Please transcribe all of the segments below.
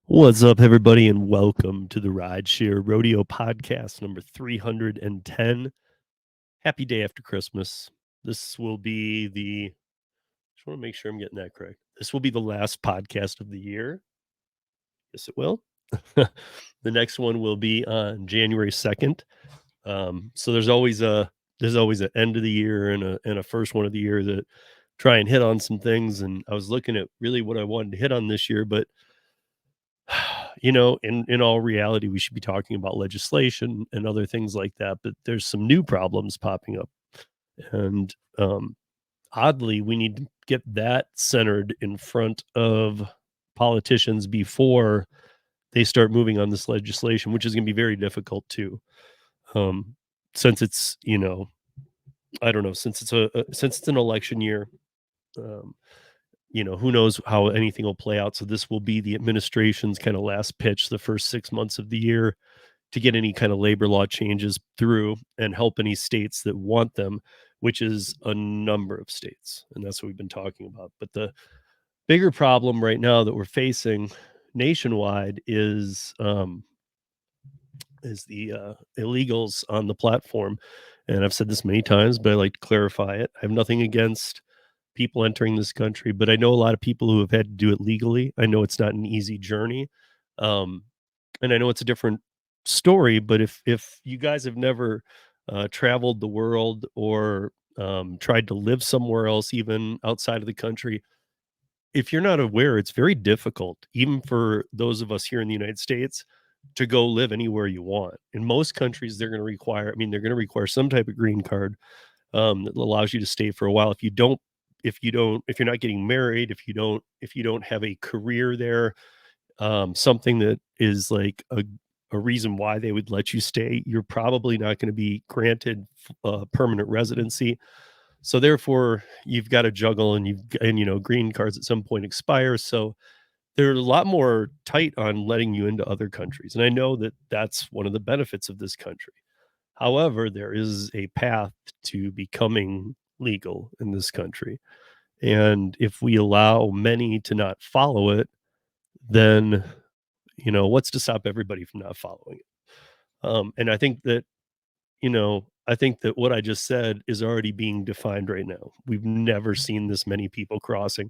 What's up, everybody, and welcome to the Rideshare Rodeo podcast number 310. Happy day after Christmas. This will be just want to make sure I'm getting that correct. This will be the last podcast of the year. Yes, it will. The next one will be on January 2nd. So there's always an end of the year and a first one of the year that try and hit on some things. And I was looking at really what I wanted to hit on this year, but in all reality, we should be talking about legislation and other things like that. But there's some new problems popping up, and oddly, we need to get that centered in front of politicians before they start moving on this legislation, which is going to be very difficult too. Um, since it's I don't know, since it's an election year. Um, who knows how anything will play out. So this will be the administration's kind of last pitch the first 6 months of the year to get any kind of labor law changes through and help any states that want them, which is a number of states. And that's what we've been talking about. But the bigger problem right now that we're facing nationwide is the illegals on the platform. And I've said this many times, but I like to clarify it. I have nothing against people entering this country, but I know a lot of people who have had to do it legally. I know it's not an easy journey. Um, and I know it's a different story, but if you guys have never traveled the world or tried to live somewhere else, even outside of the country, if you're not aware, it's very difficult, even for those of us here in the United States, to go live anywhere you want. In most countries, they're going to require some type of green card that allows you to stay for a while. If you're not getting married, if you don't have a career there, something that is like a reason why they would let you stay, you're probably not going to be granted permanent residency. So therefore, you've got to juggle, and green cards at some point expire. So they're a lot more tight on letting you into other countries, and I know that that's one of the benefits of this country. However, there is a path to becoming legal in this country, and if we allow many to not follow it, then what's to stop everybody from not following it? And I think that what I just said is already being defined right now. We've never seen this many people crossing.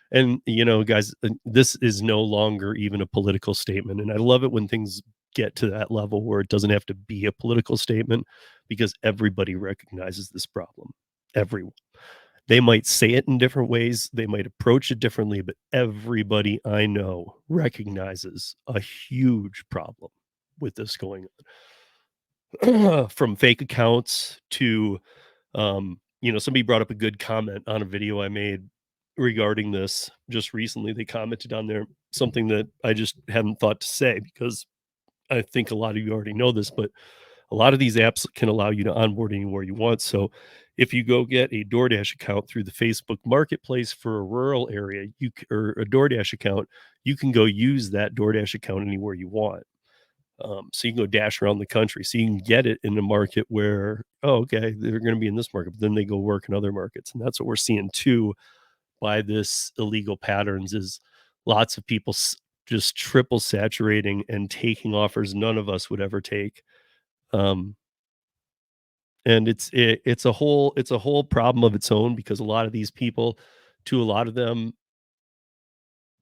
And, guys, this is no longer even a political statement. And I love it when things get to that level where it doesn't have to be a political statement because everybody recognizes this problem. Everyone. They might say it in different ways, they might approach it differently, but everybody I know recognizes a huge problem with this going on. From fake accounts to, somebody brought up a good comment on a video I made regarding this just recently. They commented on there something that I just hadn't thought to say because I think a lot of you already know this, but a lot of these apps can allow you to onboard anywhere you want. So if you go get a DoorDash account through the Facebook Marketplace for a rural area, or a DoorDash account, you can go use that DoorDash account anywhere you want. So you can go dash around the country. So you can get it in a market where, oh, okay, they're going to be in this market, but then they go work in other markets, and that's what we're seeing too by this illegal patterns is lots of people just triple saturating and taking offers none of us would ever take. Um, and it's a whole problem of its own because a lot of these people, to a lot of them,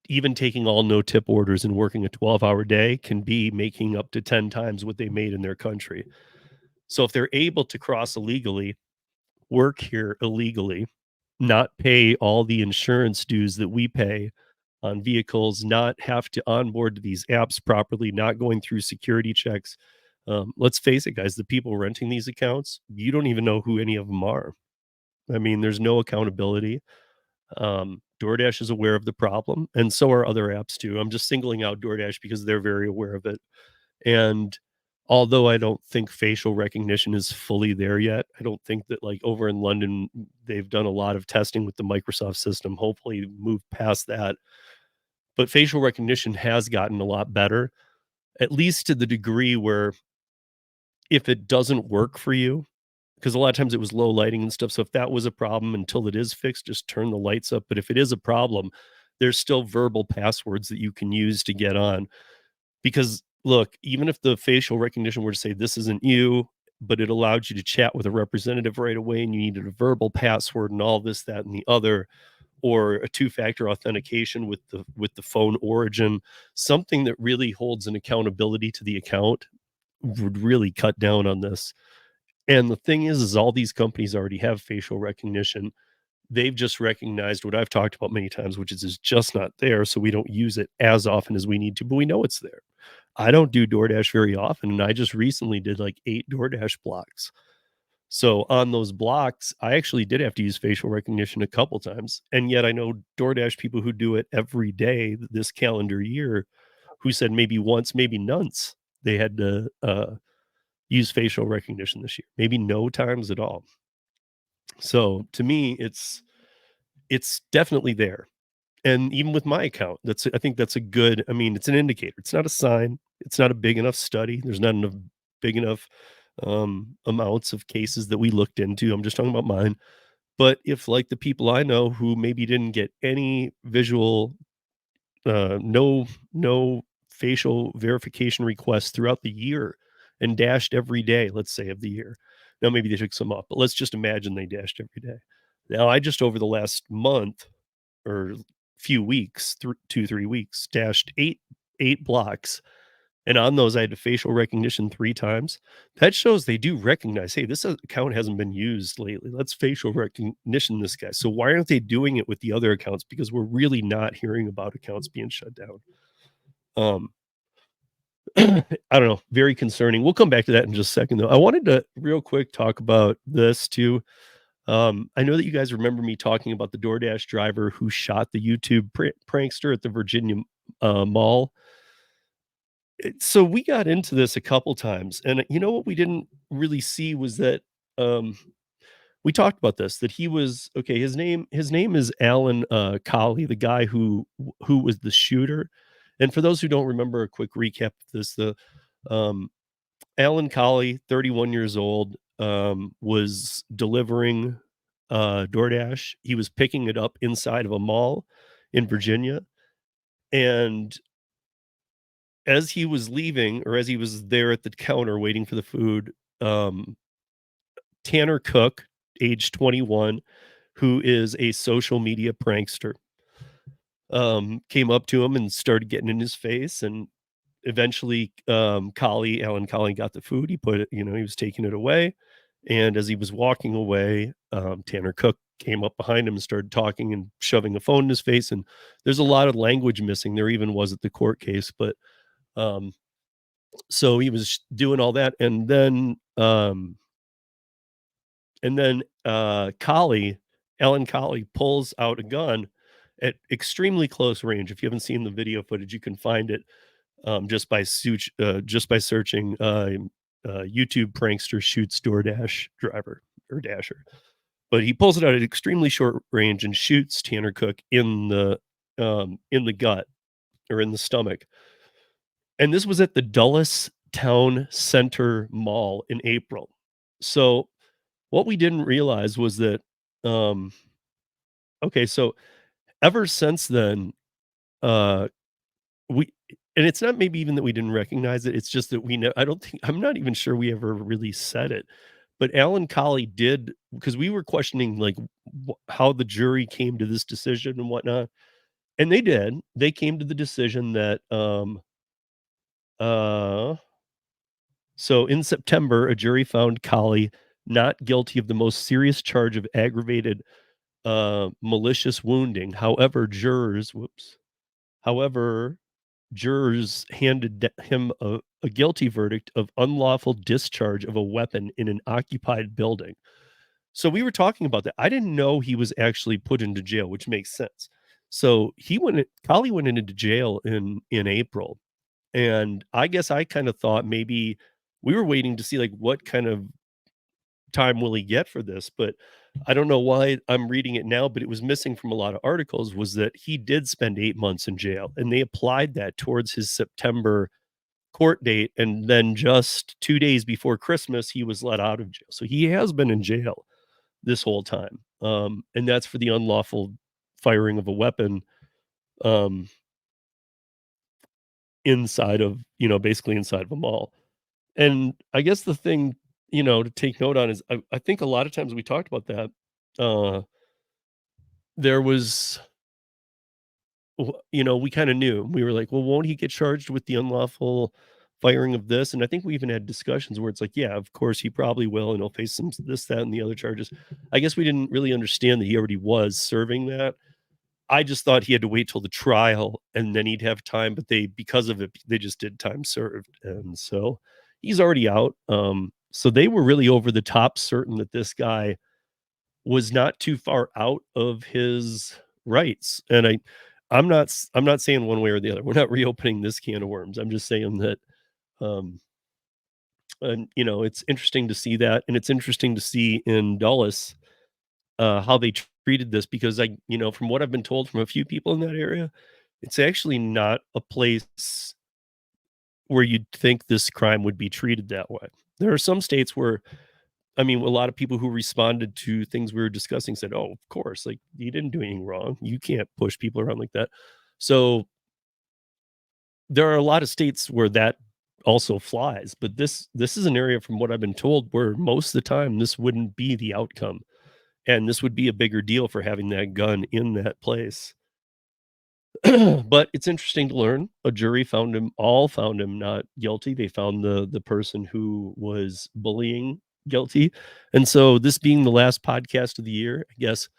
even taking all no tip orders and working a 12-hour day can be making up to 10 times what they made in their country. So if they're able to cross illegally, work here illegally, not pay all the insurance dues that we pay on vehicles, not have to onboard to these apps properly, not going through security checks. Let's face it, guys, the people renting these accounts, you don't even know who any of them are. I mean, there's no accountability. DoorDash is aware of the problem, and so are other apps too. I'm just singling out DoorDash because they're very aware of it. And although I don't think facial recognition is fully there yet, I don't think that like over in London, they've done a lot of testing with the Microsoft system. Hopefully move past that. But facial recognition has gotten a lot better, at least to the degree where if it doesn't work for you, because a lot of times it was low lighting and stuff. So if that was a problem until it is fixed, just turn the lights up. But if it is a problem, there's still verbal passwords that you can use to get on. Because look, even if the facial recognition were to say this isn't you, but it allowed you to chat with a representative right away and you needed a verbal password and all this, that, and the other, or a two-factor authentication with the phone origin, something that really holds an accountability to the account would really cut down on this. And the thing is all these companies already have facial recognition. They've just recognized what I've talked about many times, which is it's just not there, so we don't use it as often as we need to, but we know it's there. I don't do DoorDash very often, and I just recently did like 8 DoorDash blocks. So on those blocks, I actually did have to use facial recognition a couple times, and yet I know DoorDash people who do it every day this calendar year who said maybe once, maybe nonce they had to, use facial recognition this year, maybe no times at all. So to me, it's definitely there. And even with my account, I think that's a good, I mean, it's an indicator. It's not a sign. It's not a big enough study. There's not enough big enough amounts of cases that we looked into. I'm just talking about mine. But if like the people I know who maybe didn't get any visual, no facial verification requests throughout the year and dashed every day, let's say of the year. Now maybe they took some off, but let's just imagine they dashed every day. Now I just over the last month or few weeks, 2, 3 weeks, dashed 8 blocks, and on those, I had to facial recognition 3 times. That shows they do recognize, "Hey, this account hasn't been used lately. Let's facial recognition this guy." So why aren't they doing it with the other accounts? Because we're really not hearing about accounts being shut down. Um, I don't know, very concerning. We'll come back to that in just a second, though. I wanted to real quick talk about this too. I know that you guys remember me talking about the DoorDash driver who shot the YouTube prankster at the Virginia mall. So we got into this a couple times, and you know what we didn't really see was that um, we talked about this that he was okay. His name is Alan Colley, the guy who was the shooter. And for those who don't remember, a quick recap of this: the um, Alan Colley, 31 years old, was delivering DoorDash. He was picking it up inside of a mall in Virginia. And as he was leaving, or as he was there at the counter waiting for the food, um, Tanner Cook, age 21, who is a social media prankster, came up to him and started getting in his face. And eventually, Alan Colley got the food. He put it, he was taking it away. And as he was walking away, Tanner Cook came up behind him and started talking and shoving a phone in his face. And there's a lot of language missing. There even was at the court case, but um, so he was doing all that, and then Alan Colley pulls out a gun at extremely close range. If you haven't seen the video footage, you can find it just by searching YouTube prankster shoots DoorDash driver or dasher. But he pulls it out at extremely short range and shoots Tanner Cook in the gut or in the stomach. And this was at the Dulles Town Center Mall in April. So what we didn't realize was that, um, okay, so ever since then, uh, we and it's not maybe even that we didn't recognize it, it's just that we know I'm not even sure we ever really said it, but Alan Colley did, because we were questioning, like, how the jury came to this decision and whatnot, and they did. They came to the decision that, uh so in September, a jury found Colley not guilty of the most serious charge of aggravated malicious wounding. However, jurors handed him a guilty verdict of unlawful discharge of a weapon in an occupied building. So we were talking about that. I didn't know he was actually put into jail, which makes sense. So Colley went into jail in April, and I guess I kind of thought maybe we were waiting to see like what kind of time will he get for this, but I don't know why I'm reading it now, but it was missing from a lot of articles was that he did spend 8 months in jail, and they applied that towards his September court date, and then just 2 days before Christmas, he was let out of jail. So he has been in jail this whole time, and that's for the unlawful firing of a weapon um, inside of, basically inside of a mall. And I guess the thing, to take note on is I think a lot of times we talked about that. There was, we kind of knew. We were like, well, won't he get charged with the unlawful firing of this? And I think we even had discussions where it's like, yeah, of course he probably will, and he'll face some this, that, and the other charges. I guess we didn't really understand that he already was serving that. I just thought he had to wait till the trial and then he'd have time, but because of it, they just did time served. And so he's already out. So they were really over the top certain that this guy was not too far out of his rights. And I'm not saying one way or the other. We're not reopening this can of worms. I'm just saying that um and it's interesting to see that, and it's interesting to see in Dulles how they treated this because from what I've been told from a few people in that area, it's actually not a place where you'd think this crime would be treated that way. There are some states where, I mean, a lot of people who responded to things we were discussing said, "Oh, of course, like you didn't do anything wrong. You can't push people around like that." So there are a lot of states where that also flies, but this is an area from what I've been told where most of the time this wouldn't be the outcome. And this would be a bigger deal for having that gun in that place. But it's interesting to learn. A jury found him not guilty. They found the person who was bullying guilty. And so this being the last podcast of the year, I guess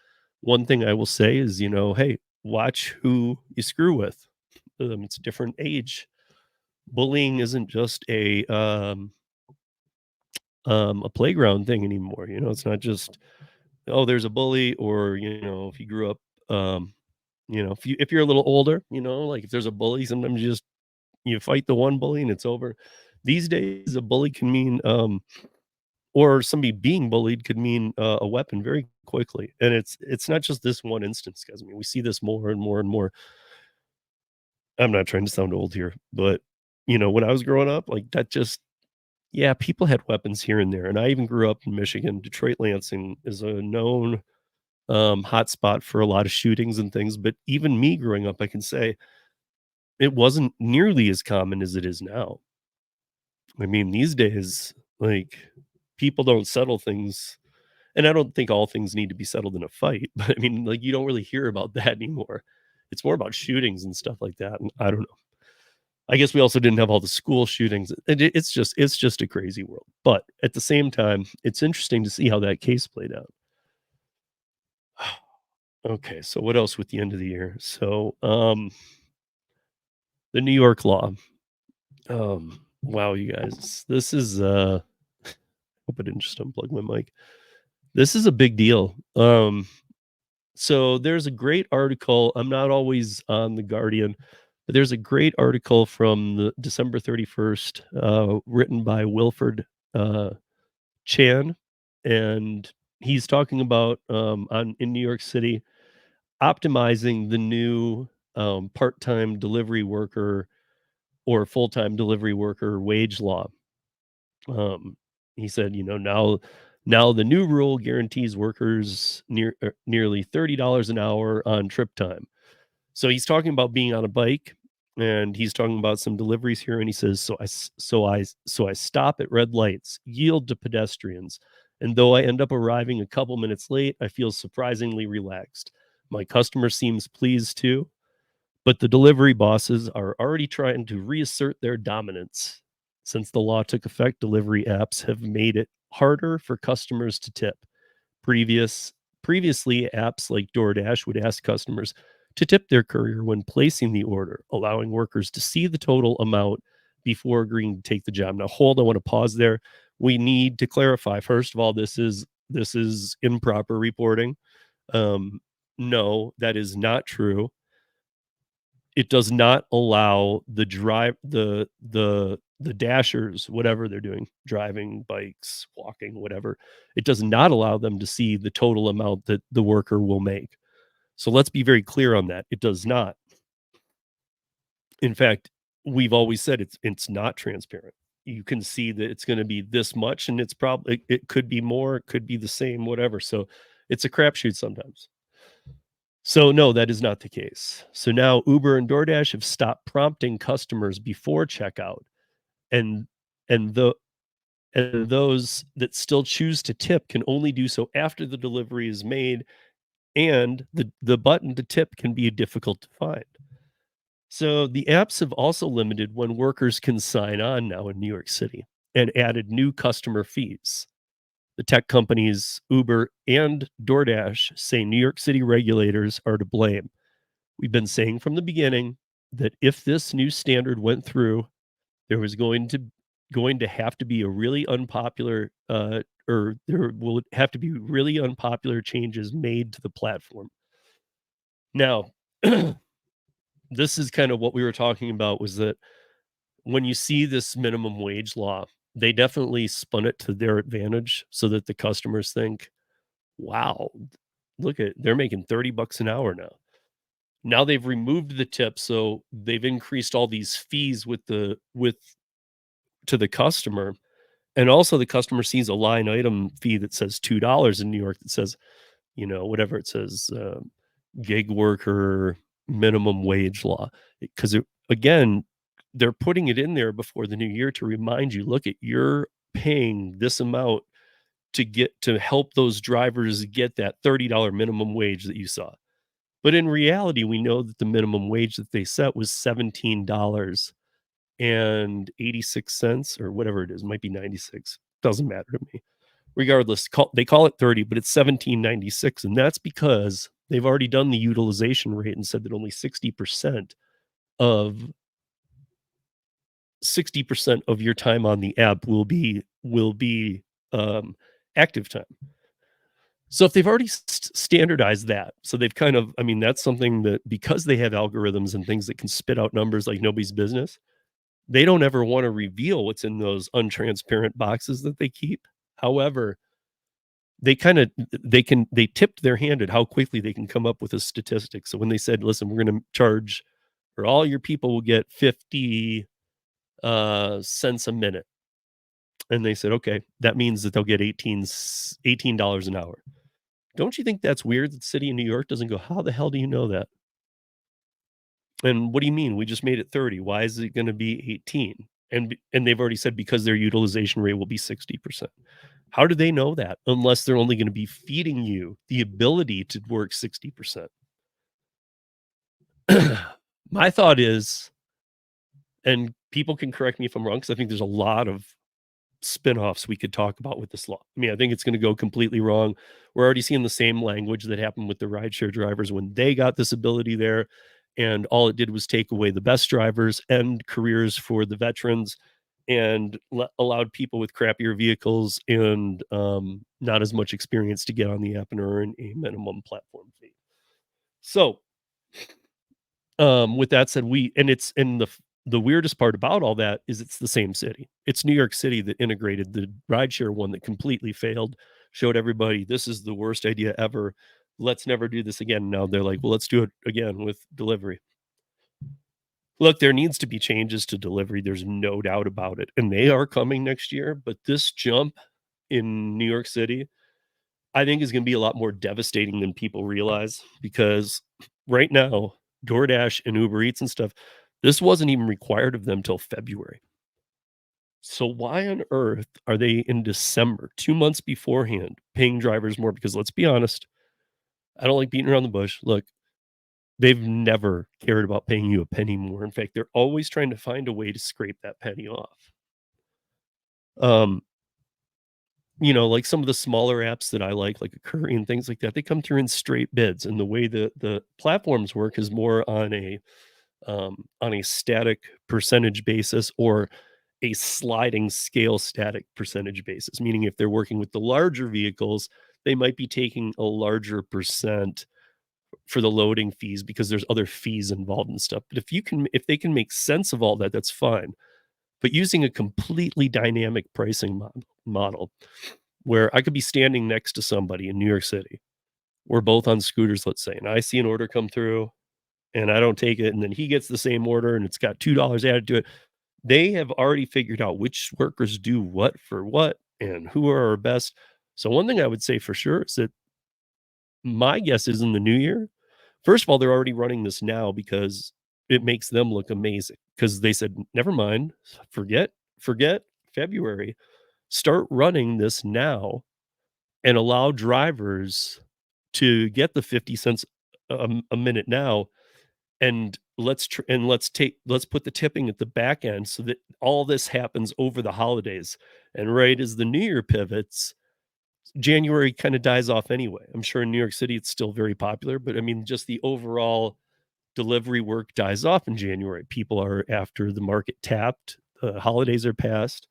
one thing I will say is, hey, watch who you screw with. It's a different age. Bullying isn't just a playground thing anymore. It's not just, oh, there's a bully, or if you grew up, um if you're a little older, like if there's a bully, sometimes you fight the one bully and it's over. These days, a bully can mean, or somebody being bullied could mean a weapon very quickly. And it's not just this one instance, guys. I mean, we see this more and more and more. I'm not trying to sound old here, but when I was growing up, like that just yeah, people had weapons here and there. And I even grew up in Michigan. Detroit Lansing is a known hotspot for a lot of shootings and things. But even me growing up, I can say it wasn't nearly as common as it is now. I mean, these days, like, people don't settle things, and I don't think all things need to be settled in a fight, but I mean, like, you don't really hear about that anymore. It's more about shootings and stuff like that, and I don't know. I guess we also didn't have all the school shootings. It's just a crazy world, but at the same time, it's interesting to see how that case played out. Okay, so what else with the end of the year? So, the New York law. Wow, you guys, this is, hope I didn't just unplug my mic. This is a big deal. So there's a great article. I'm not always on The Guardian, but there's a great article from the December 31st, written by Wilford uh, Chan, and he's talking about on in New York City optimizing the new part-time delivery worker or full-time delivery worker wage law. Um, he said, now the new rule guarantees workers nearly $30 an hour on trip time. So he's talking about being on a bike, and he's talking about some deliveries here, and he says, so I stop at red lights, yield to pedestrians, and though I end up arriving a couple minutes late, I feel surprisingly relaxed. My customer seems pleased too, but the delivery bosses are already trying to reassert their dominance. Since the law took effect, delivery apps have made it harder for customers to tip. Previous Previously, apps like DoorDash would ask customers to tip their courier when placing the order, allowing workers to see the total amount before agreeing to take the job. Now, hold, I want to pause there. We need to clarify. First of all, this is improper reporting. Um, no, that is not true. It does not allow the dashers, whatever they're doing, driving, bikes, walking, whatever. It does not allow them to see the total amount that the worker will make. So let's be very clear on that. It does not. In fact, we've always said it's not transparent. You can see that it's going to be this much, and it's probably it could be more, it could be the same, whatever. So it's a crapshoot sometimes. So, no, that is not the case. So now Uber and DoorDash have stopped prompting customers before checkout, and and the and those that still choose to tip can only do so after the delivery is made, and the button to tip can be difficult to find. So the apps have also limited when workers can sign on now in New York City and added new customer fees. The tech companies Uber and DoorDash say New York City regulators are to blame. We've been saying from the beginning that if this new standard went through, there was going to have to be a really unpopular or there will have to be really unpopular changes made to the platform. Now, this is kind of what we were talking about, was that when you see this minimum wage law, they definitely spun it to their advantage so that the customers think, wow, look at, they're making 30 bucks an hour now. Now they've removed the tip, so they've increased all these fees with to the customer. And also the customer sees a line item fee that says $2 in New York that says, whatever it says, gig worker minimum wage law. Because again, they're putting it in there before the new year to remind you, look at, you're paying this amount to help those drivers get that $30 minimum wage that you saw. But in reality, we know that the minimum wage that they set was $17.86 or whatever it is, might be 96. Doesn't matter to me. Regardless, they call it 30, but it's 17.96, and that's because they've already done the utilization rate and said that only of 60% of your time on the app will be active time. So if they've already standardized that, so they've kind of, I mean, that's something that, because they have algorithms and things that can spit out numbers like nobody's business, they don't ever want to reveal what's in those untransparent boxes that they keep. However, they tipped their hand at how quickly they can come up with a statistic. So when they said, listen, we're going to charge, or all your people will get 50 cents a minute. And they said, okay, that means that they'll get $18 an hour. Don't you think that's weird that the city of New York doesn't go, how the hell do you know that? And what do you mean? We just made it 30. Why is it going to be 18? And they've already said because their utilization rate will be 60%. How do they know that unless they're only going to be feeding you the ability to work 60%? My thought is, and people can correct me if I'm wrong, because I think there's a lot of spin-offs we could talk about with this law. I mean, I think it's going to go completely wrong. We're already seeing the same language that happened with the rideshare drivers when they got this ability there, and all it did was take away the best drivers and careers for the veterans, and allowed people with crappier vehicles and not as much experience to get on the app and earn a minimum platform fee. So with that said, the weirdest part about all that is it's the same city. It's New York City that integrated the rideshare one that completely failed, showed everybody this is the worst idea ever. Let's never do this again. Now they're like, well, let's do it again with delivery. Look, there needs to be changes to delivery. There's no doubt about it. And they are coming next year. But this jump in New York City, I think, is going to be a lot more devastating than people realize, because right now, DoorDash and Uber Eats and stuff, this wasn't even required of them till February. So why on earth are they in December, 2 months beforehand, paying drivers more? Because let's be honest, I don't like beating around the bush. Look, they've never cared about paying you a penny more. In fact, they're always trying to find a way to scrape that penny off. Um, like some of the smaller apps that I like a Curry and things like that, they come through in straight bids, and the way the platforms work is more on a static percentage basis, or a sliding scale static percentage basis, meaning if they're working with the larger vehicles, they might be taking a larger percent for the loading fees because there's other fees involved and stuff. But if they can make sense of all that, that's fine. But using a completely dynamic pricing model where I could be standing next to somebody in New York City, we're both on scooters, let's say, and I see an order come through and I don't take it, and then he gets the same order and it's got $2 added to it. They have already figured out which workers do what for what and who are our best. So one thing I would say for sure is that my guess is in the new year, First of all, they're already running this now because it makes them look amazing. Because they said, "Never mind, forget February. Start running this now and allow drivers to get the 50 cents a minute now, and let's put the tipping at the back end so that all this happens over the holidays." And right as the New Year pivots, January kinda dies off anyway. I'm sure in New York City, it's still very popular, but I mean, just the overall delivery work dies off in January. People are after the market tapped, the holidays are past,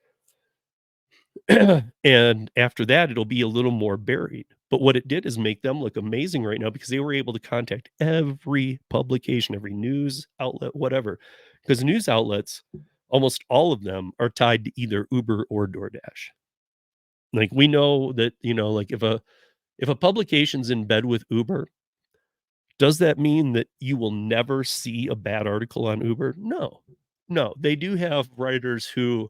and after that, it'll be a little more buried. But what it did is make them look amazing right now because they were able to contact every publication, every news outlet, whatever. Because news outlets, almost all of them are tied to either Uber or DoorDash. Like, we know that, like, if a publication's in bed with Uber, does that mean that you will never see a bad article on Uber? No. No, they do have writers who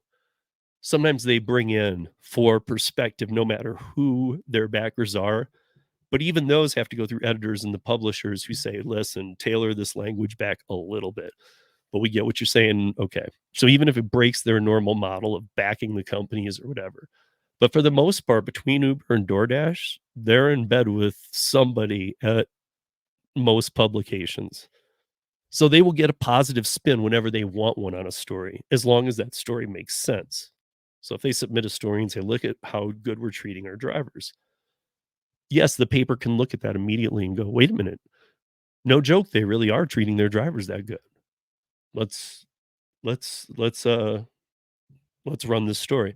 sometimes they bring in for perspective no matter who their backers are, but even those have to go through editors and the publishers who say, "Listen, tailor this language back a little bit." But we get what you're saying, okay. So even if it breaks their normal model of backing the companies or whatever, but for the most part, between Uber and DoorDash, they're in bed with somebody at most publications. So they will get a positive spin whenever they want one on a story, as long as that story makes sense. So if they submit a story and say, "Look at how good we're treating our drivers." Yes, the paper can look at that immediately and go, "Wait a minute. No joke, they really are treating their drivers that good. Let's let's let's uh let's run this story."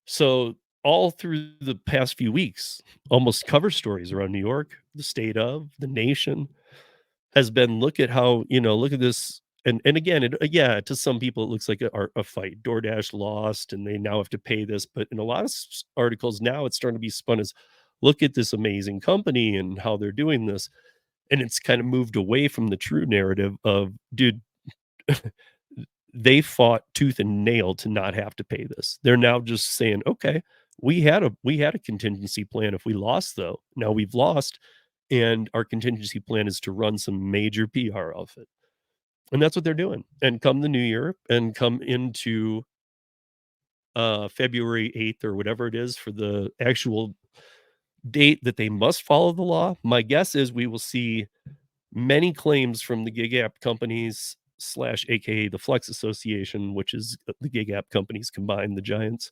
So all through the past few weeks, almost cover stories around New York, the state of, the nation, has been, look at how, look at this. And again, yeah, to some people it looks like a fight. DoorDash lost and they now have to pay this, but in a lot of articles now it's starting to be spun as, look at this amazing company and how they're doing this. And it's kind of moved away from the true narrative of, dude, they fought tooth and nail to not have to pay this. They're now just saying, okay, we had a contingency plan if we lost, though. Now we've lost, and our contingency plan is to run some major PR off it. And that's what they're doing. And come the new year and come into February 8th or whatever it is for the actual date that they must follow the law, my guess is we will see many claims from the gig app companies slash aka the Flex Association, which is the gig app companies combined, the giants.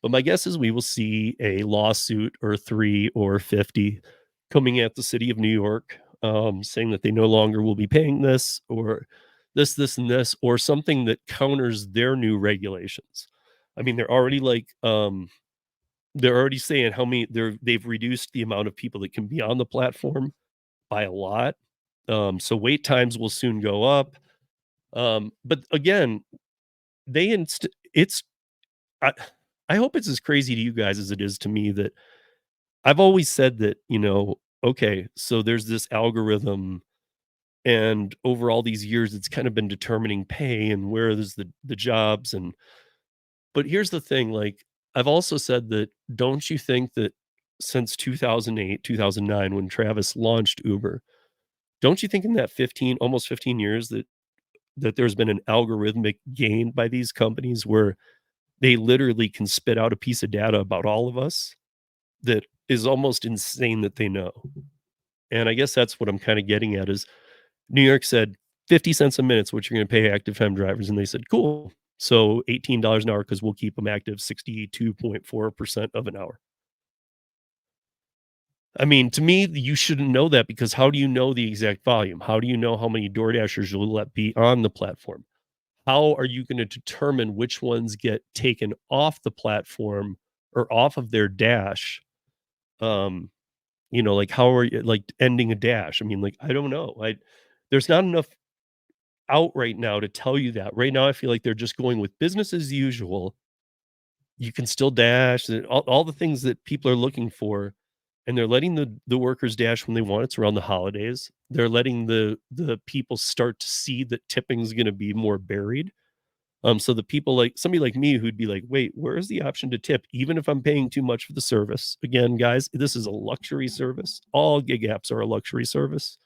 But my guess is we will see a lawsuit or 3 or 50 coming at the city of New York, saying that they no longer will be paying this or this, and this, or something that counters their new regulations. I mean, they're already saying how many they've reduced the amount of people that can be on the platform by a lot. So wait times will soon go up. But again, it's I I hope it's as crazy to you guys as it is to me that I've always said that, okay, so there's this algorithm and over all these years it's kind of been determining pay and where there's the jobs. And but here's the thing, like, I've also said that, don't you think that since 2008, 2009 when Travis launched Uber, don't you think in that 15 almost 15 years that there's been an algorithmic gain by these companies where they literally can spit out a piece of data about all of us that is almost insane that they know. And I guess that's what I'm kinda getting at is New York said 50 cents a minute is what you're gonna pay active time drivers, and they said, "Cool. So $18 an hour because 'cause we'll keep them active 62.4% of an hour." I mean, to me, you shouldn't know that because how do you know the exact volume? How do you know how many DoorDashers you'll let be on the platform? How are you gonna determine which ones get taken off the platform or off of their dash? Um, like, how are you like, ending a dash? I mean, like, I don't know. There's not enough out right now to tell you that. Right now, I feel like they're just going with business as usual. You can still dash, all the things that people are looking for, and they're letting the workers dash when they want. It's around the holidays. They're letting the people start to see that tipping is gonna be more buried. So the people like somebody like me who'd be like, "Wait, where is the option to tip even if I'm paying too much for the service?" Again, guys, this is a luxury service. All gig apps are a luxury service.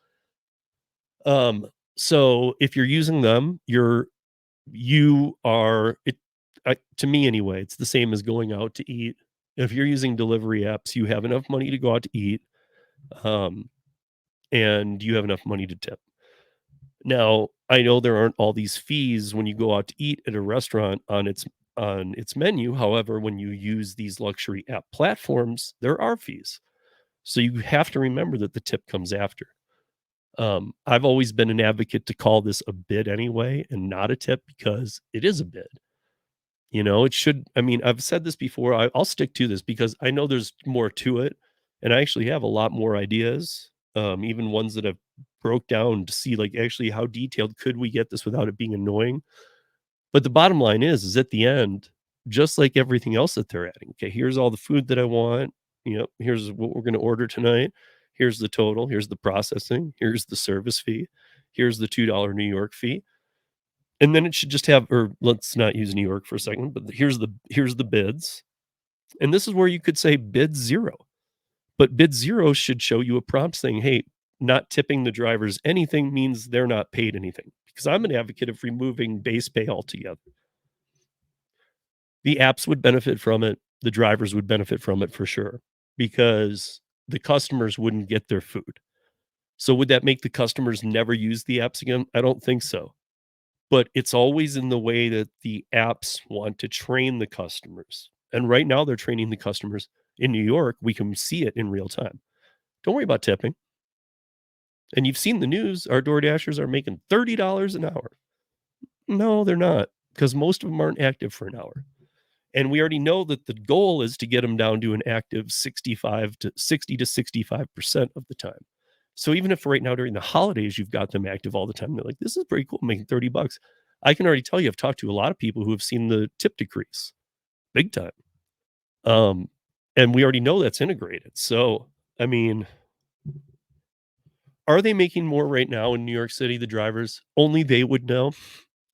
Um, so if you're using them, you are it to me anyway, it's the same as going out to eat. If you're using delivery apps, you have enough money to go out to eat, um, and you have enough money to tip. Now, I know there aren't all these fees when you go out to eat at a restaurant on its menu. However, when you use these luxury app platforms, there are fees. So you have to remember that the tip comes after. I've always been an advocate to call this a bid anyway and not a tip because it is a bid. It should I mean, I've said this before, I'll stick to this because I know there's more to it, and I actually have a lot more ideas, even ones that I've broke down to see, like, actually how detailed could we get this without it being annoying. But the bottom line is at the end, just like everything else that they're adding, okay, here's all the food that I want, here's what we're gonna order tonight, here's the total, here's the processing, here's the service fee, here's the $2 New York fee. And then it should just have or let's not use New York for a second, but here's the bids, and this is where you could say bid 0, but bid 0 should show you a prompt saying, "Hey, not tipping the drivers anything means they're not paid anything," because I'm an advocate of removing base pay altogether. The apps would benefit from it, the drivers would benefit from it for sure, because the customers wouldn't get their food. So would that make the customers never use the apps again? I don't think so. But it's always in the way that the apps want to train the customers. And right now they're training the customers in New York, we can see it in real time. Don't worry about tipping. And you've seen the news, our Door Dashers are making $30 an hour. No, they're not, because most of them aren't active for an hour. And we already know that the goal is to get them down to an active 65 to 60 to 65% of the time. So even if right now during the holidays you've got them active all the time, they're like, this is pretty cool, making 30 bucks. I can already tell you, I've talked to a lot of people who have seen the tip decrease big time. Um, and we already know that's integrated. So, I mean, are they making more right now in New York City, the drivers? Only they would know.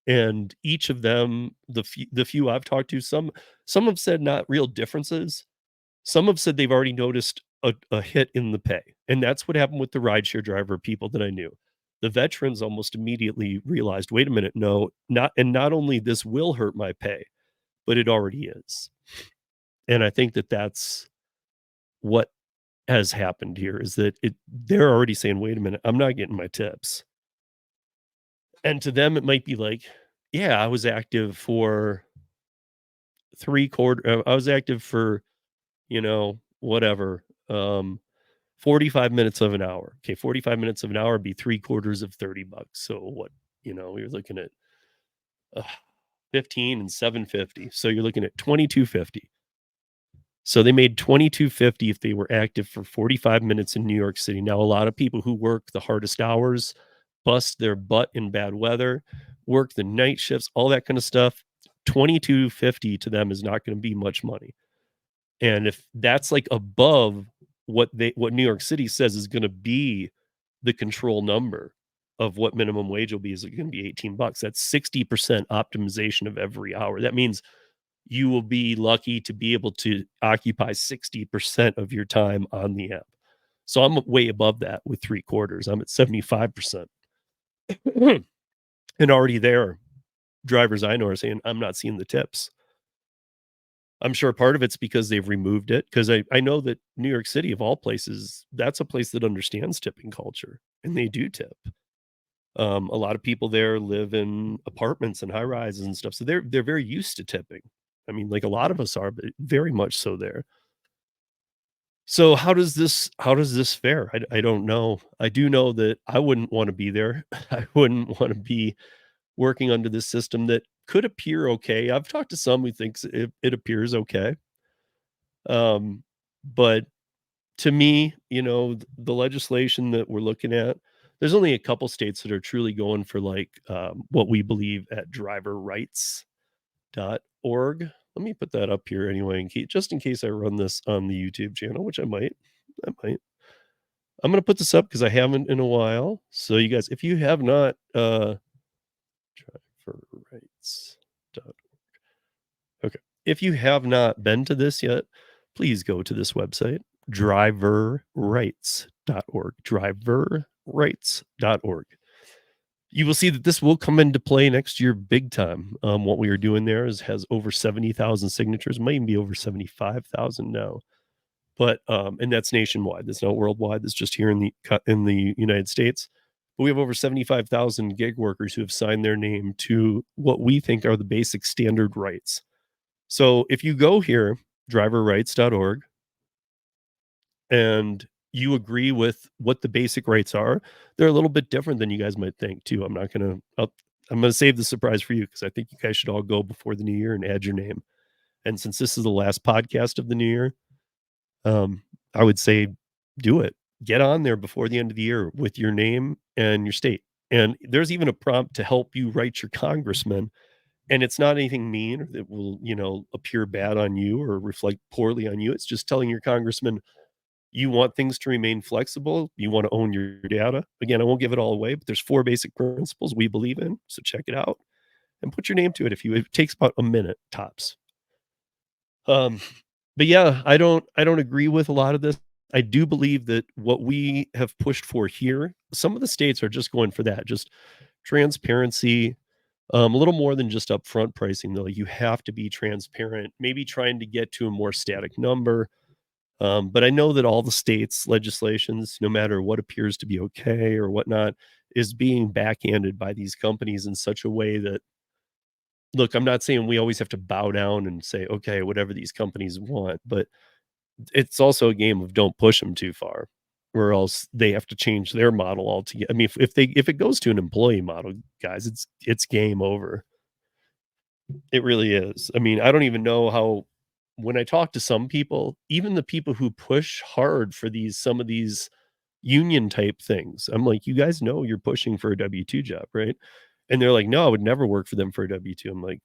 And each of them, the few I've talked to, some have said not real differences. Some have said they've already noticed a hit in the pay, and that's what happened with the rideshare driver people that I knew. The veterans almost immediately realized, "Wait a minute, no, not only this will hurt my pay, but it already is." And I think that that's what has happened here is that they're already saying, "Wait a minute, I'm not getting my tips." And to them, it might be like, "Yeah, I was active for I was active for, whatever, 45 minutes of an hour." Okay, 45 minutes of an hour would be 3 quarters of 30 bucks. So what, you're looking at, uh, 15 and 750. So you're looking at 2250. So they made 2250 if they were active for 45 minutes in New York City. Now, a lot of people who work the hardest hours, bust their butt in bad weather, work the night shifts, all that kind of stuff, 2250 to them is not going to be much money. And if that's, like, above what New York City says is gonna be the control number of what minimum wage will be, is it gonna be 18 bucks? That's 60% optimization of every hour. That means you will be lucky to be able to occupy 60% of your time on the app. So I'm way above that with 3 quarters. I'm at 75%. And already there, drivers I know are saying, "I'm not seeing the tips." I'm sure part of it's because they've removed it, because I know that New York City, of all places, that's a place that understands tipping culture, and they do tip. A lot of people there live in apartments and high rises and stuff, so they're very used to tipping. I mean, like a lot of us are, but very much so there. So how does this fare? I don't know. I do know that I wouldn't wanna be there. I wouldn't wanna be working under this system that could appear okay. I've talked to some who thinks it appears okay. Um, but to me, the legislation that we're looking at, there's only a couple states that are truly going for like what we believe at driverrights.org. Let me put that up here anyway, just in case I run this on the YouTube channel, which I might. I might. I'm gonna put this up because I haven't in a while. So you guys, if you have not driverrights. Okay. If you have not been to this yet, please go to this website, driverrights.org. Driverrights.org. You will see that this will come into play next year big time. What we are doing there is has over 70,000 signatures, might even be over 75,000 now. But, and that's nationwide. That's not worldwide. That's just here in the United States. But we have over 75,000 gig workers who have signed their name to what we think are the basic standard rights. So if you go here, driverrights.org, and you agree with what the basic rights are, they're a little bit different than you guys might think too. I'm gonna save the surprise for you because I think you guys should all go before the new year and add your name. And since this is the last podcast of the new year, I would say do it. Get on there before the end of the year with your name and your state. And there's even a prompt to help you write your congressman. And it's not anything mean that will, appear bad on you or reflect poorly on you. It's just telling your congressman you want things to remain flexible. You want to own your data. Again, I won't give it all away, but there's four basic principles we believe in. So check it out and put your name to it. It takes about a minute tops. Um, but yeah, I don't agree with a lot of this. I do believe that what we have pushed for here, some of the states are just going for that, just transparency, a little more than just upfront pricing though. You have to be transparent, maybe trying to get to a more static number. But I know that all the states' legislations, no matter what appears to be okay or whatnot, is being backhanded by these companies in such a way that, look, I'm not saying we always have to bow down and say, okay, whatever these companies want, but it's also a game of don't push them too far, or else they have to change their model altogether. I mean, if it goes to an employee model, guys, it's game over. It really is. I mean, I don't even know how when I talk to some people, even the people who push hard for some of these union type things, I'm like, "You guys know you're pushing for a W-2 job, right?" And they're like, "No, I would never work for them for a W-2." I'm like,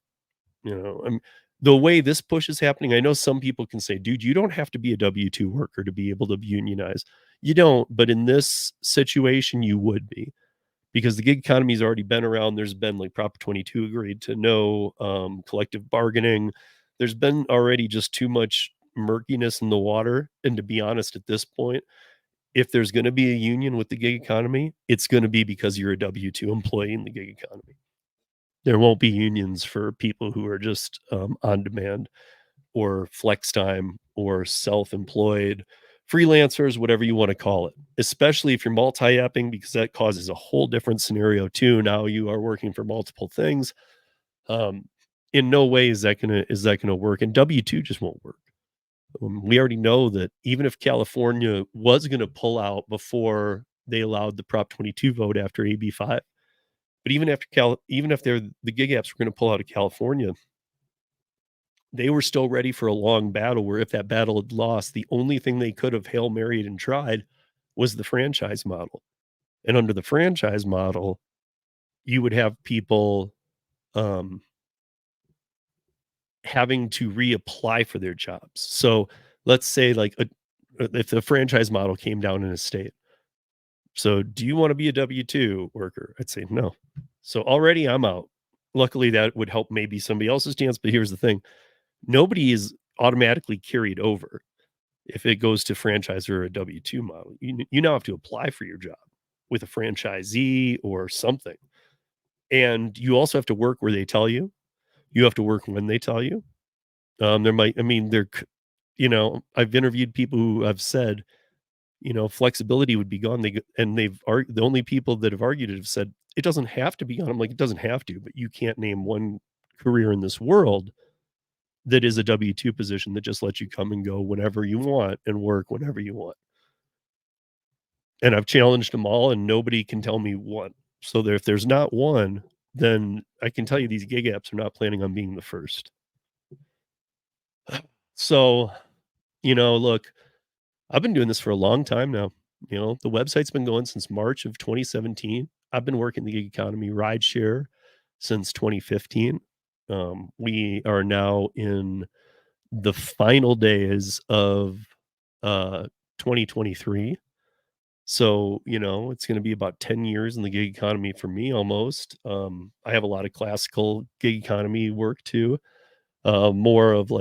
the way this push is happening, I know some people can say, "Dude, you don't have to be a W-2 worker to be able to unionize." You don't, but in this situation, you would be because the gig economy's already been around. There's been like Prop 22 agreed to no collective bargaining. There's been already just too much murkiness in the water. And to be honest, at this point, if there's going to be a union with the gig economy, it's going to be because you're a W-2 employee in the gig economy. There won't be unions for people who are just on demand or flex time or self-employed, freelancers, whatever you want to call it, especially if you're multi-apping, because that causes a whole different scenario too. Now you are working for multiple things. Um, in no way is that gonna work, and W-2 just won't work. We already know that even if California was gonna pull out before they allowed the Prop 22 vote after AB 5, but even if the gig apps were gonna pull out of California, they were still ready for a long battle where if that battle had lost, the only thing they could have Hail Married and tried was the franchise model. And under the franchise model, you would have people, um, having to reapply for their jobs. So, let's say, if the franchise model came down in a state. So, do you wanna be a W-2 worker? I'd say, "No." So, already I'm out. Luckily, that would help maybe somebody else's chance, but here's the thing, nobody is automatically carried over. If it goes to franchise or a W-2 model, you now have to apply for your job with a franchisee or something, and you also have to work where they tell you. You have to work when they tell you. There might I mean, there c I've interviewed people who have said, flexibility would be gone. The only people that have argued it have said, "It doesn't have to be gone." I'm like, "It doesn't have to, but you can't name one career in this world that is a W-2 position that just lets you come and go whenever you want and work whenever you want." And I've challenged them all, and nobody can tell me one. So if there's not one, then I can tell you these gig apps are not planning on being the first. So, look, I've been doing this for a long time now. The website's been going since March of 2017. I've been working the gig economy rideshare since 2015. We are now in the final days of 2023. So, it's gonna be about 10 years in the gig economy for me almost. I have a lot of classical gig economy work too, more of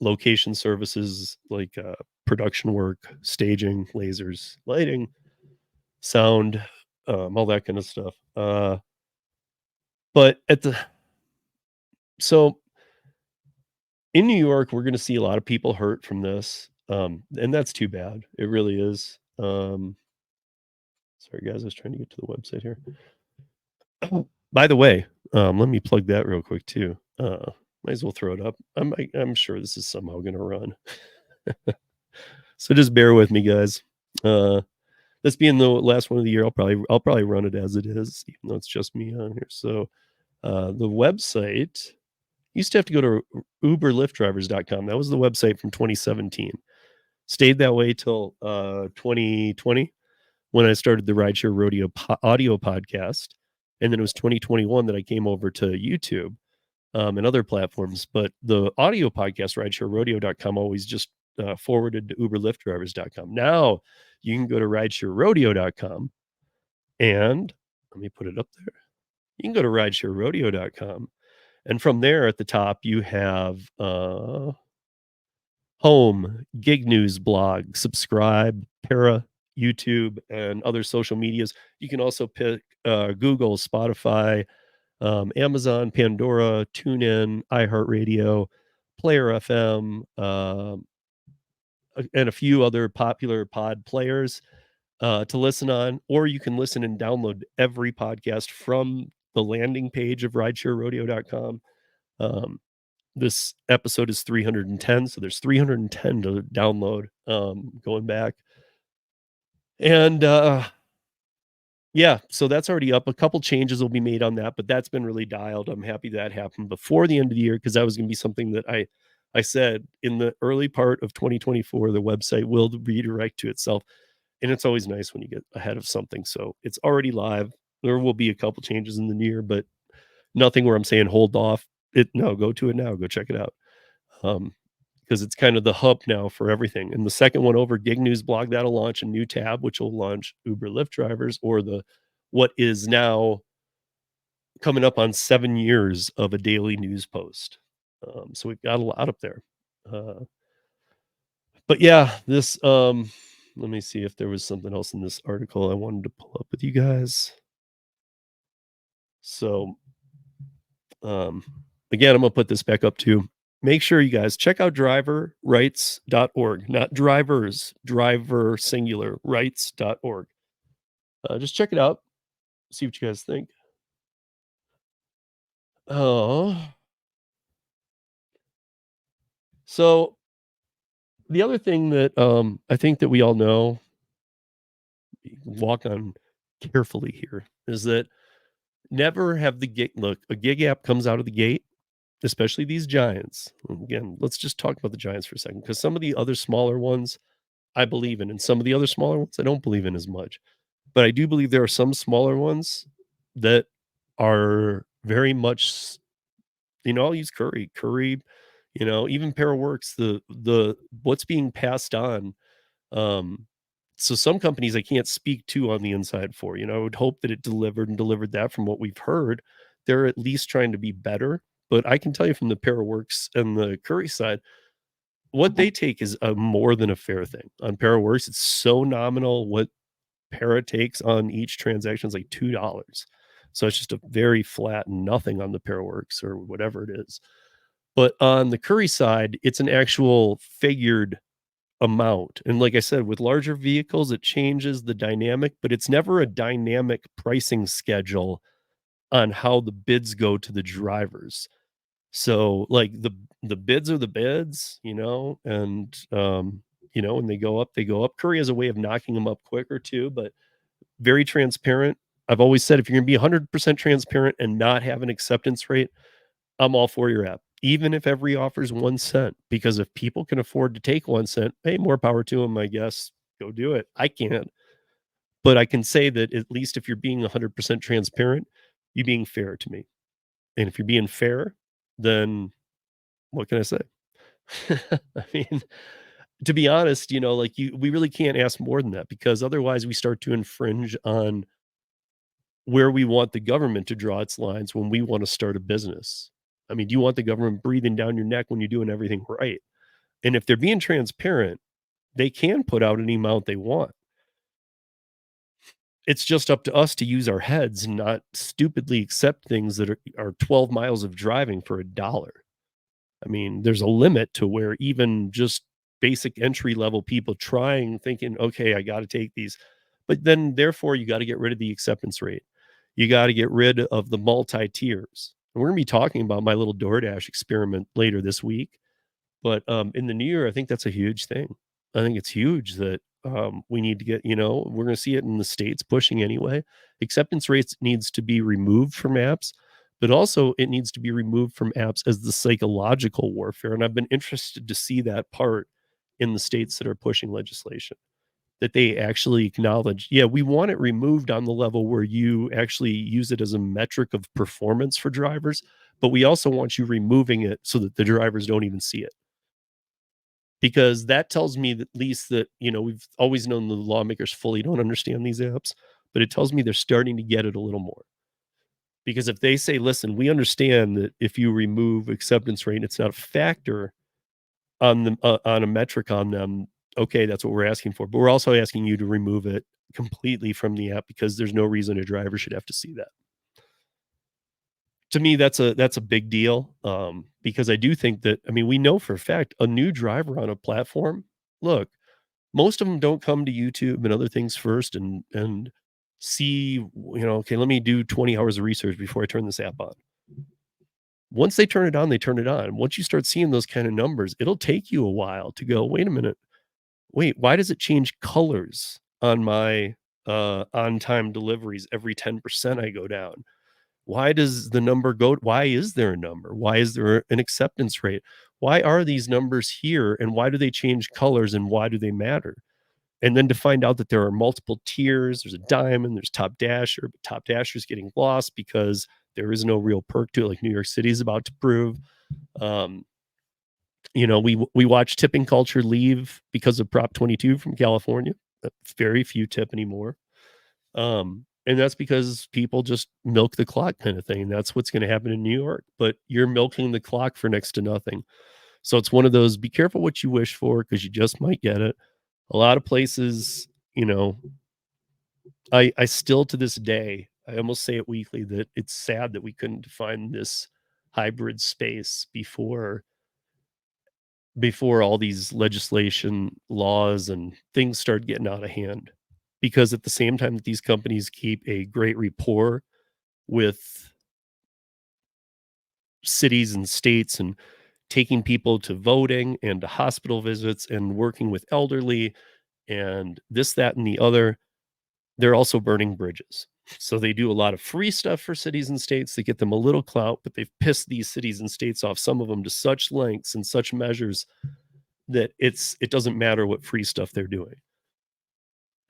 location services like, production work, staging, lasers, lighting, sound, all that kind of stuff. But at the so in New York, we're gonna see a lot of people hurt from this, and that's too bad. It really is. Sorry guys, I was trying to get to the website here. By the way, let me plug that real quick too. Might as well throw it up. I'm sure this is somehow gonna run. So just bear with me, guys. Uh, this being the last one of the year, I'll probably run it as it is, even though it's just me on here. So the website used to have to go to uberlyftdrivers.com. That was the website from 2017. Stayed that way till 2020 when I started the Rideshare Rodeo audio podcast. And then it was 2021 that I came over to YouTube and other platforms. But the audio podcast, ridesharerodeo.com, always just forwarded to uberlyftdrivers.com. Now you can go to ridesharerodeo.com and let me put it up there. You can go to ridesharerodeo.com. And from there at the top, you have home, gig news, blog, subscribe, para, YouTube, and other social medias. You can also pick Google, Spotify, Amazon, Pandora, TuneIn, iHeartRadio, Player FM, and a few other popular pod players to listen on. Or you can listen and download every podcast from the landing page of ridesharerodeo.com. This episode is 310, so there's 310 to download going back. And yeah, so that's already up. A couple changes will be made on that, but that's been really dialed. I'm happy that happened before the end of the year because that was going to be something that I said in the early part of 2024 the website will redirect to itself, and it's always nice when you get ahead of something. So it's already live. There will be a couple changes in the new year, but nothing where I'm saying hold off. No, go to it now. Go check it out. Because it's kind of the hub now for everything. And the second one over, Gig News Blog, that'll launch a new tab, which will launch Uber Lyft drivers or the what is now coming up on 7 years of a daily news post. So we've got a lot up there. Uh, but yeah, this let me see if there was something else in this article I wanted to pull up with you guys. So um again, I'm gonna put this back up too. Make sure you guys check out driverrights.org, not drivers, driver singular rights.org. Just check it out. See what you guys think. Oh, so the other thing that I think that we all know, walk on carefully here, is that never have the gig look, a gig app comes out of the gate, especially these giants. Again, let's just talk about the giants for a second, because some of the other smaller ones I believe in, and some of the other smaller ones I don't believe in as much. But I do believe there are some smaller ones that are very much, I'll use Curry, even Paraworks, the what's being passed on. Um, so some companies I can't speak to on the inside for, I would hope that it delivered that from what we've heard. They're at least trying to be better. But I can tell you from the Paraworks and the Curry side, what they take is a more than a fair thing. On Paraworks, it's so nominal what Para takes on each transaction is like $2. So it's just a very flat nothing on the Paraworks or whatever it is. But on the Curry side, it's an actual figured amount. And like I said, with larger vehicles, it changes the dynamic, but it's never a dynamic pricing schedule on how the bids go to the drivers. So like the bids are the bids, and when they go up, they go up. Curry has a way of knocking them up quicker too, but very transparent. I've always said if you're going to be 100% transparent and not have an acceptance rate, I'm all for your app, even if every offer is 1 cent. Because if people can afford to take 1 cent, hey, more power to them, I guess. Go do it. I can't. But I can say that at least if you're being 100% transparent, you're being fair to me. And if you're being fair, then what can I say? I mean, to be honest, we really can't ask more than that because otherwise we start to infringe on where we want the government to draw its lines when we want to start a business. I mean, do you want the government breathing down your neck when you're doing everything right? And if they're being transparent, they can put out any amount they want. It's just up to us to use our heads and not stupidly accept things that are 12 miles of driving for $1. I mean, there's a limit to where even just basic entry level people trying, thinking, okay, I got to take these. But then, therefore, you got to get rid of the acceptance rate. You got to get rid of the multi tiers. And we're going to be talking about my little DoorDash experiment later this week. But in the new year, I think that's a huge thing. I think it's huge that we need to get, we're going to see it in the states pushing anyway. Acceptance rates needs to be removed from apps, but also it needs to be removed from apps as the psychological warfare. And I've been interested to see that part in the states that are pushing legislation, that they actually acknowledge, yeah, we want it removed on the level where you actually use it as a metric of performance for drivers, but we also want you removing it so that the drivers don't even see it, because that tells me that, at least, that we've always known the lawmakers fully don't understand these apps, but it tells me they're starting to get it a little more. Because if they say, listen, we understand that if you remove acceptance rate, it's not a factor on the on a metric on them, okay, that's what we're asking for, but we're also asking you to remove it completely from the app because there's no reason a driver should have to see that. To me, that's a big deal, because I do think that, I mean, we know for a fact a new driver on a platform, look, most of them don't come to YouTube and other things first and see, okay, let me do 20 hours of research before I turn this app on. Once they turn it on, they turn it on. Once you start seeing those kind of numbers, it'll take you a while to go, wait a minute, wait, why does it change colors on my on time deliveries every 10% I go down? Why does the number go? Why is there a number? Why is there an acceptance rate? Why are these numbers here? And why do they change colors and why do they matter? And then to find out that there are multiple tiers, there's a diamond, there's top dasher, but top dasher is getting lost because there is no real perk to it, like New York City is about to prove. Um, we watch tipping culture leave because of Prop 22 from California. Very few tip anymore. And that's because people just milk the clock kind of thing. That's what's going to happen in New York, but you're milking the clock for next to nothing. So it's one of those, be careful what you wish for because you just might get it. A lot of places, I still to this day, I almost say it weekly that it's sad that we couldn't define this hybrid space before all these legislation laws and things start getting out of hand, because at the same time that these companies keep a great rapport with cities and states and taking people to voting and to hospital visits and working with elderly and this, that, and the other, they're also burning bridges. So they do a lot of free stuff for cities and states to get them a little clout, but they've pissed these cities and states off, some of them to such lengths and such measures that it doesn't matter what free stuff they're doing.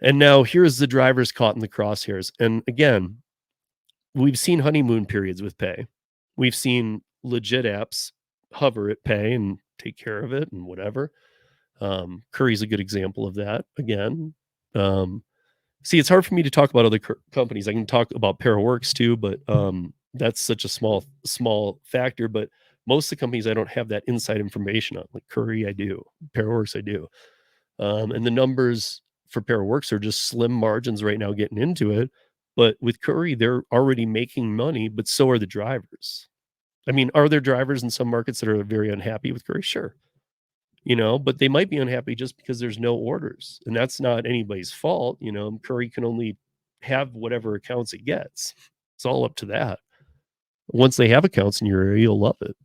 And now here's the drivers caught in the crosshairs. And again, we've seen honeymoon periods with pay. We've seen legit apps hover at pay and take care of it and whatever. Curry's a good example of that. Again, see, it's hard for me to talk about other companies. I can talk about Paraworks too, but that's such a small factor. But most of the companies I don't have that inside information on. Like Curry, I do. Paraworks, I do. And the numbers for Paraworks are just slim margins right now getting into it. But with Curry, they're already making money, but so are the drivers. I mean, are there drivers in some markets that are very unhappy with Curry? Sure. But they might be unhappy just because there's no orders. And that's not anybody's fault. Curry can only have whatever accounts it gets. It's all up to that. Once they have accounts in your area, you'll love it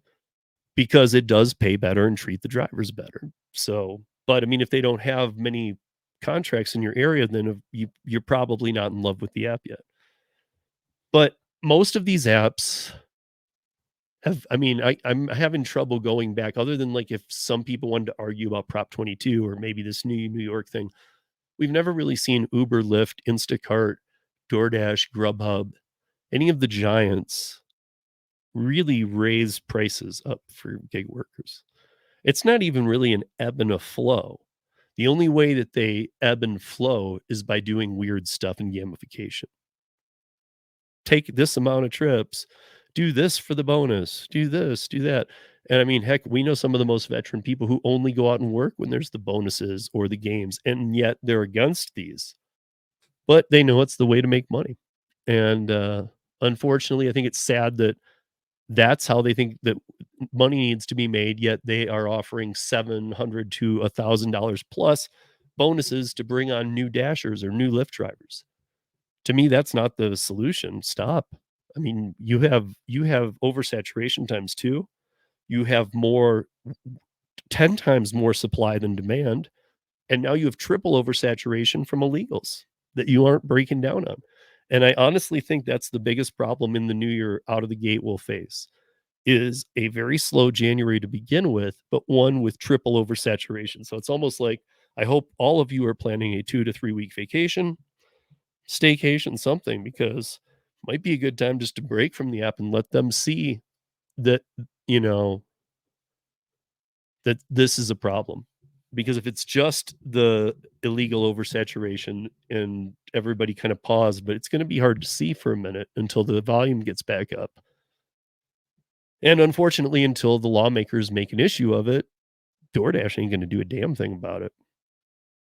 because it does pay better and treat the drivers better. So, but I mean, if they don't have many contracts in your area, then you're probably not in love with the app yet. But most of these apps I mean, I'm having trouble going back, other than like if some people wanted to argue about Prop 22 or maybe this New York thing. We've never really seen Uber, Lyft, Instacart, DoorDash, Grubhub, any of the giants really raise prices up for gig workers. It's not even really an ebb and a flow. The only way that they ebb and flow is by doing weird stuff and gamification. Take this amount of trips, do this for the bonus, do this, do that. And I mean, heck, we know some of the most veteran people who only go out and work when there's the bonuses or the games, and yet they're against these. but they know it's the way to make money. And, unfortunately, I think it's sad that that's how they think that money needs to be made, yet they are offering 700 to $1,000 plus bonuses to bring on new dashers or new Lyft drivers. To me, that's not the solution. Stop. I mean, you have oversaturation times 2. You have more 10 times more supply than demand, and now you have triple oversaturation from illegals that you aren't breaking down on. And I honestly think that's the biggest problem in the new year out of the gate we'll face is a very slow January to begin with, but one with triple oversaturation. So it's almost like I hope all of you are planning a 2 to 3 week vacation, staycation, something, because it might be a good time just to break from the app and let them see that, you know, that this is a problem. Because if it's just the illegal oversaturation and everybody kind of paused, but it's going to be hard to see for a minute until the volume gets back up. And unfortunately, until the lawmakers make an issue of it, DoorDash ain't going to do a damn thing about it.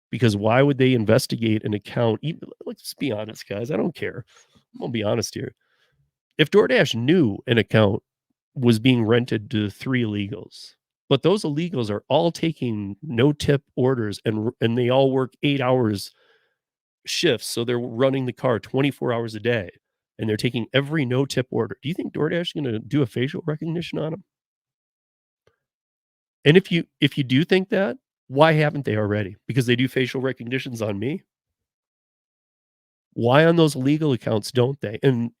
Because why would they investigate an account? Even, let's be honest, guys. I don't care. I'm gonna be honest here. If DoorDash knew an account was being rented to 3 illegals, but those illegals are all taking no tip orders and they all work 8 hours shifts, so they're running the car 24 hours a day, and they're taking every no tip order. Do you think DoorDash is gonna do a facial recognition on them? And if you do think that, why haven't they already? Because they do facial recognitions on me? Why on those legal accounts don't they? And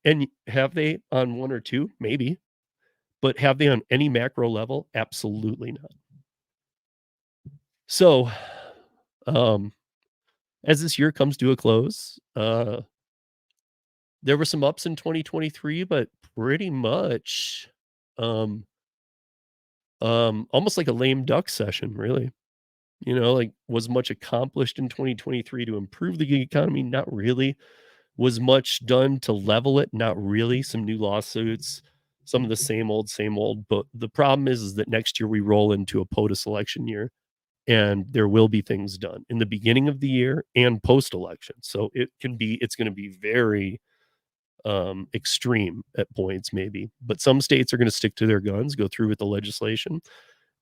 have they on 1 or 2? Maybe. But have they on any macro level? Absolutely not. So, um, as this year comes to a close, there were some ups in 2023, but pretty much, um, almost like a lame duck session, really. Like, was much accomplished in 2023 to improve the gig economy? Not really. Was much done to level it? Not really. Some new lawsuits, some of the same old. But the problem is that next year we roll into a POTUS election year, and there will be things done in the beginning of the year and post election. So it's going to be very extreme at points, maybe. But some states are going to stick to their guns, go through with the legislation.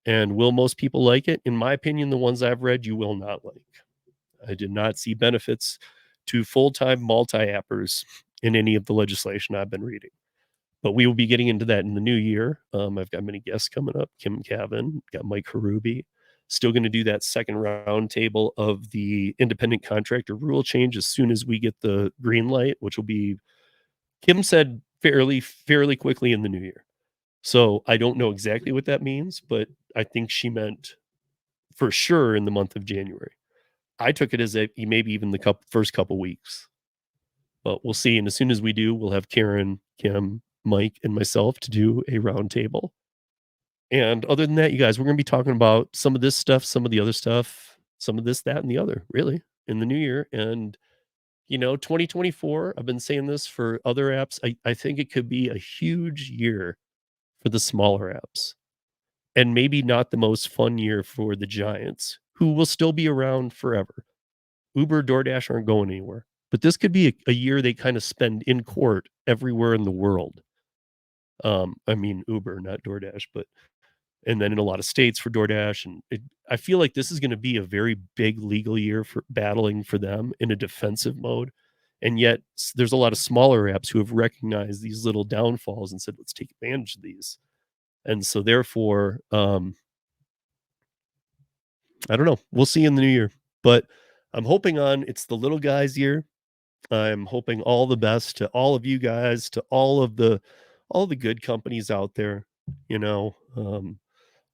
And will most people like it? In my opinion, the ones I've read, you will not like. I did not see benefits to full-time multi-appers in any of the legislation I've been reading. But we will be getting into that in the new year. I've got many guests coming up. Kim Cavan, got Mike Harubi. Still going to do that second round table of the independent contractor rule change as soon as we get the green light, which will be, Kim said, fairly quickly in the new year. So I don't know exactly what that means, but I think she meant for sure in the month of January. I took it as a maybe even the first couple weeks, but we'll see. And as soon as we do, we'll have Karen, Kim, Mike, and myself to do a roundtable. And other than that, you guys, we're going to be talking about some of this stuff, some of the other stuff, some of this, that, and the other, really, in the new year. And 2024, I've been saying this for other apps. I think it could be a huge year for the smaller apps and maybe not the most fun year for the giants who will still be around forever. Uber, DoorDash aren't going anywhere. But this could be a year they kind of spend in court everywhere in the world. I mean Uber, not DoorDash, but and then in a lot of states for DoorDash, and I feel like this is going to be a very big legal year for battling for them in a defensive mode. And yet there's a lot of smaller apps who have recognized these little downfalls and said, let's take advantage of these. And so therefore, I don't know. We'll see in the new year. But I'm hoping on it's the little guys year. I'm hoping all the best to all of you guys, to all the good companies out there, you know.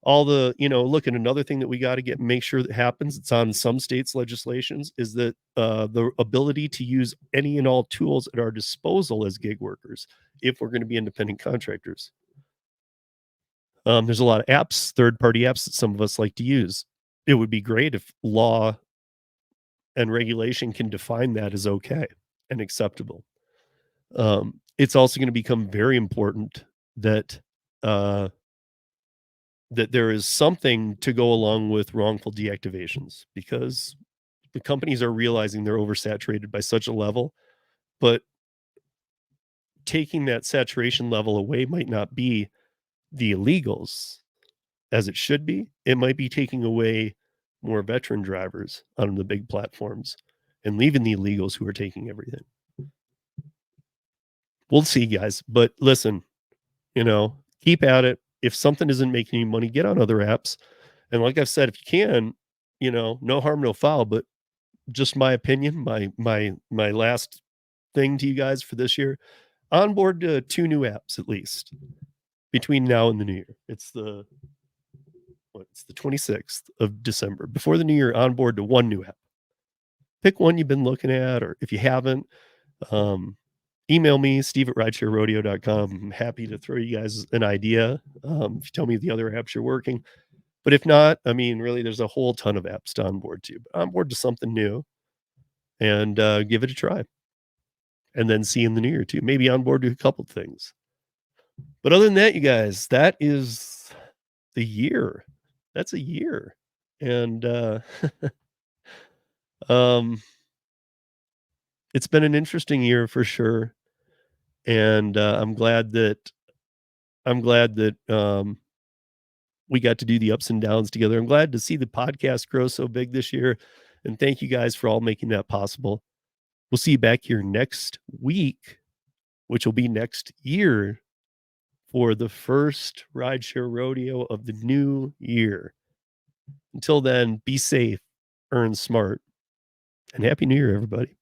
All the, look at another thing that we got to make sure that happens. It's on some states' legislations is that the ability to use any and all tools at our disposal as gig workers, if we're going to be independent contractors. There's a lot of apps, third-party apps that some of us like to use. It would be great if law and regulation can define that as okay and acceptable. It's also going to become very important that uh, that there is something to go along with wrongful deactivations because The companies are realizing they're oversaturated by such a level, but taking that saturation level away might not be the illegals as it should be. It might be taking away more veteran drivers on the big platforms and leaving the illegals who are taking everything. We'll see, guys. But listen, keep at it. If something isn't making you money, get on other apps. And like I've said, if you can, no harm, no foul. But just my opinion, my last thing to you guys for this year, onboard to 2 new apps at least between now and the new year. It's the 26th of December. Before the new year, onboard to 1 new app. Pick one you've been looking at, or if you haven't, email me, steve@ridesharerodeo.com. I'm happy to throw you guys an idea, if you tell me the other apps you're working. But if not, I mean, really, there's a whole ton of apps to onboard to. But onboard to something new and give it a try. And then see you in the new year too. Maybe onboard to a couple of things. But other than that, you guys, that is the year. That's a year. And it's been an interesting year for sure. And I'm glad that we got to do the ups and downs together. I'm glad to see the podcast grow so big this year. And thank you guys for all making that possible. We'll see you back here next week, which will be next year for the first Rideshare Rodeo of the new year. Until then, be safe, earn smart, and Happy New Year, everybody.